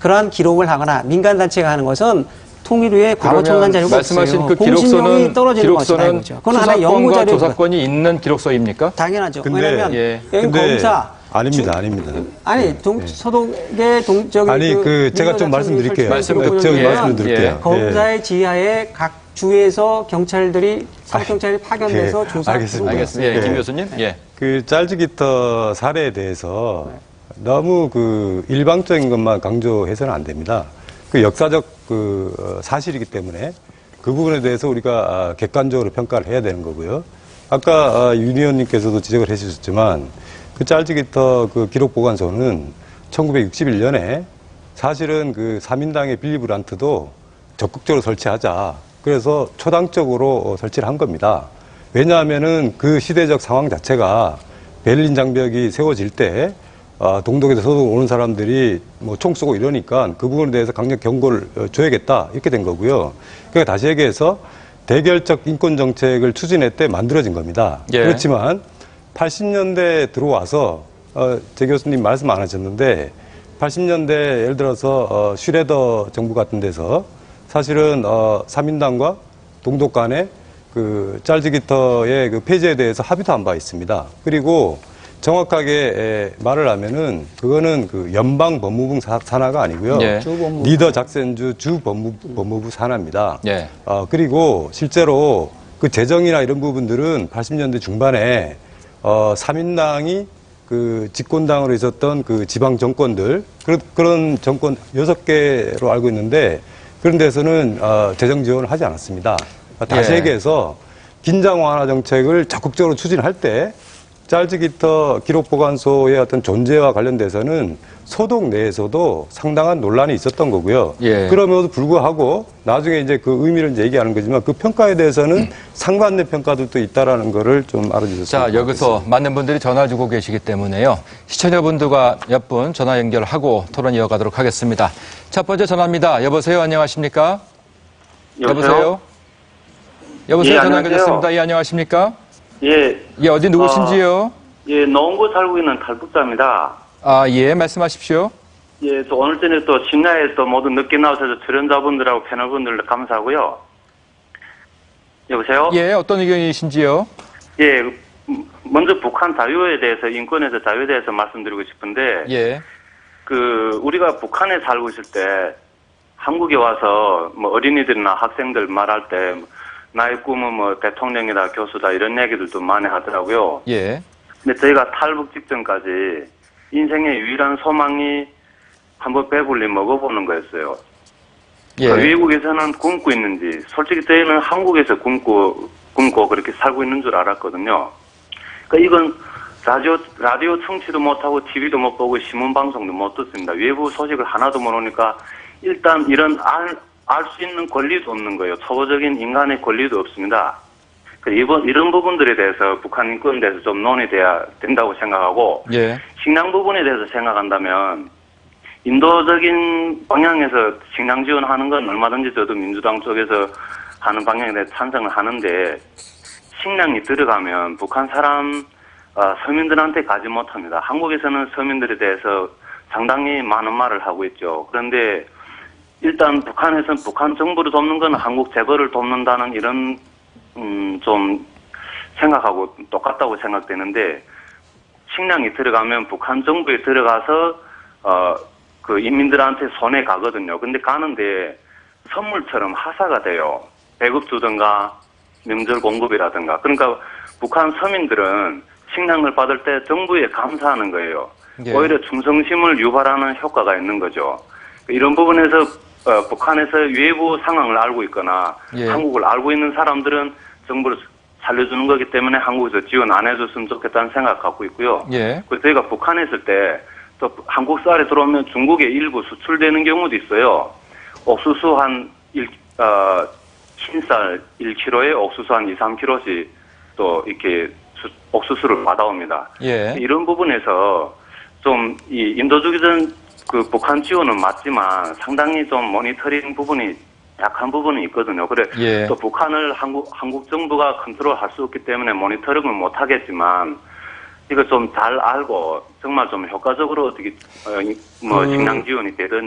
그러한 기록을 하거나 민간 단체가 하는 것은 통일 후에 과거 청산 자료가 말씀하신 없어요. 그 공신력이 떨어지는 기록서는 그건 하나의 연구 수사권과 자료. 조사권이 있는 기록서입니까? 당연하죠. 근데, 왜냐하면 예. 여기 검사 아닙니다. 아니 소독의 저기 아니 제가 좀 말씀드릴게요. 말씀드릴게요. 검사의 지하에 각 주에서 경찰들이 사경찰이 파견돼서 조사하고 알겠습니다. 예, 김 교수님. 예. 그 짤지기터 사례에 대해서 너무 그 일방적인 것만 강조해서는 안 됩니다. 그 역사적 그 사실이기 때문에 그 부분에 대해서 우리가 객관적으로 평가를 해야 되는 거고요. 아까 윤 의원님께서도 지적을 해주셨지만 그 짤지기터 그 기록보관소는 1961년에 사실은 그 사민당의 빌리 브란트도 적극적으로 설치하자. 그래서 초당적으로 설치를 한 겁니다. 왜냐하면은 그 시대적 상황 자체가 베를린 장벽이 세워질 때 동독에서 서독 오는 사람들이 뭐 총 쏘고 이러니까 그 부분에 대해서 강력 경고를 줘야겠다 이렇게 된 거고요. 그러니까 다시 얘기해서 대결적 인권 정책을 추진할 때 만들어진 겁니다. 예. 그렇지만 80년대 들어와서 제 교수님 말씀 안 하셨는데 80년대 예를 들어서 슈레더 정부 같은 데서 사실은 사민당과 동독 간의 그 짤지기터의 그 폐지에 대해서 합의도 한 바 있습니다. 그리고 정확하게 말을 하면은 그거는 그 연방 법무부 산하가 아니고요. 예. 리더 작센주 주 법무부 산하입니다. 예. 그리고 실제로 그 재정이나 이런 부분들은 80년대 중반에 사민당이 그 집권당으로 있었던 그 지방 정권들 그런 정권 6개로 알고 있는데 그런 데서는 재정 지원을 하지 않았습니다. 다시 예. 얘기해서 긴장 완화 정책을 적극적으로 추진할 때 짤지기터 기록보관소의 어떤 존재와 관련돼서는 소독 내에서도 상당한 논란이 있었던 거고요. 예. 그럼에도 불구하고 나중에 이제 그 의미를 이제 얘기하는 거지만 그 평가에 대해서는 상반된 평가들도 있다라는 거를 좀 알아주셨으면 자, 여기서 많은 분들이 전화 주고 계시기 때문에요. 시청자분들과 몇 분 전화 연결하고 토론 이어가도록 하겠습니다. 첫 번째 전화입니다. 여보세요. 안녕하십니까? 여보세요? 여보세요. 예, 전화 안녕하세요. 연결됐습니다. 예, 안녕하십니까? 예. 예, 어디 누구신지요? 예, 노원구 살고 있는 탈북자입니다. 아, 예, 말씀하십시오. 예, 또 오늘 전에 또 심야에 또 모두 늦게 나오셔서 출연자분들하고 패널분들 감사하고요. 여보세요? 예, 어떤 의견이신지요? 예, 먼저 북한 자유에 대해서, 인권에서 자유에 대해서 말씀드리고 싶은데, 예. 우리가 북한에 살고 있을 때, 한국에 와서 뭐 어린이들이나 학생들 말할 때, 나의 꿈은 뭐 대통령이다, 교수다, 이런 얘기들도 많이 하더라고요. 예. 근데 저희가 탈북 직전까지 인생의 유일한 소망이 한번 배불리 먹어보는 거였어요. 예. 그러니까 외국에서는 굶고 있는지, 솔직히 저희는 한국에서 굶고 그렇게 살고 있는 줄 알았거든요. 그러니까 이건 라디오 청취도 못하고 TV도 못 보고 신문방송도 못 듣습니다. 외부 소식을 하나도 모르니까 일단 이런 알 수 있는 권리도 없는 거예요. 초보적인 인간의 권리도 없습니다. 이런 부분들에 대해서 북한 인권에 대해서 좀 논의돼야 된다고 생각하고, 예. 식량 부분에 대해서 생각한다면 인도적인 방향에서 식량 지원하는 건 얼마든지 저도 민주당 쪽에서 하는 방향에 대해 찬성을 하는데, 식량이 들어가면 북한 사람 서민들한테 가지 못합니다. 한국에서는 서민들에 대해서 상당히 많은 말을 하고 있죠. 그런데 일단 북한에서는 북한 정부를 돕는 건 한국 재벌을 돕는다는 이런 좀 생각하고 똑같다고 생각되는데, 식량이 들어가면 북한 정부에 들어가서 그 인민들한테 손에 가거든요. 근데 가는데 선물처럼 하사가 돼요. 배급 주든가 명절 공급이라든가. 그러니까 북한 서민들은 식량을 받을 때 정부에 감사하는 거예요. 예. 오히려 충성심을 유발하는 효과가 있는 거죠. 이런 부분에서 북한에서 외부 상황을 알고 있거나 예. 한국을 알고 있는 사람들은 정부를 살려주는 거기 때문에 한국에서 지원 안 해줬으면 좋겠다는 생각 갖고 있고요. 예. 그래서 저희가 북한에 있을 때 또 한국 쌀이 들어오면 중국에 일부 수출되는 경우도 있어요. 옥수수 흰쌀 1kg에 옥수수 한 2, 3kg씩 또 이렇게 옥수수를 받아옵니다. 예. 이런 부분에서 좀 이 인도주의전 그 북한 지원은 맞지만 상당히 좀 모니터링 부분이 약한 부분이 있거든요. 그래 예. 또 북한을 한국 정부가 컨트롤할 수 없기 때문에 모니터링을 못 하겠지만 이거 좀 잘 알고 정말 좀 효과적으로 어떻게 식량 지원이 되든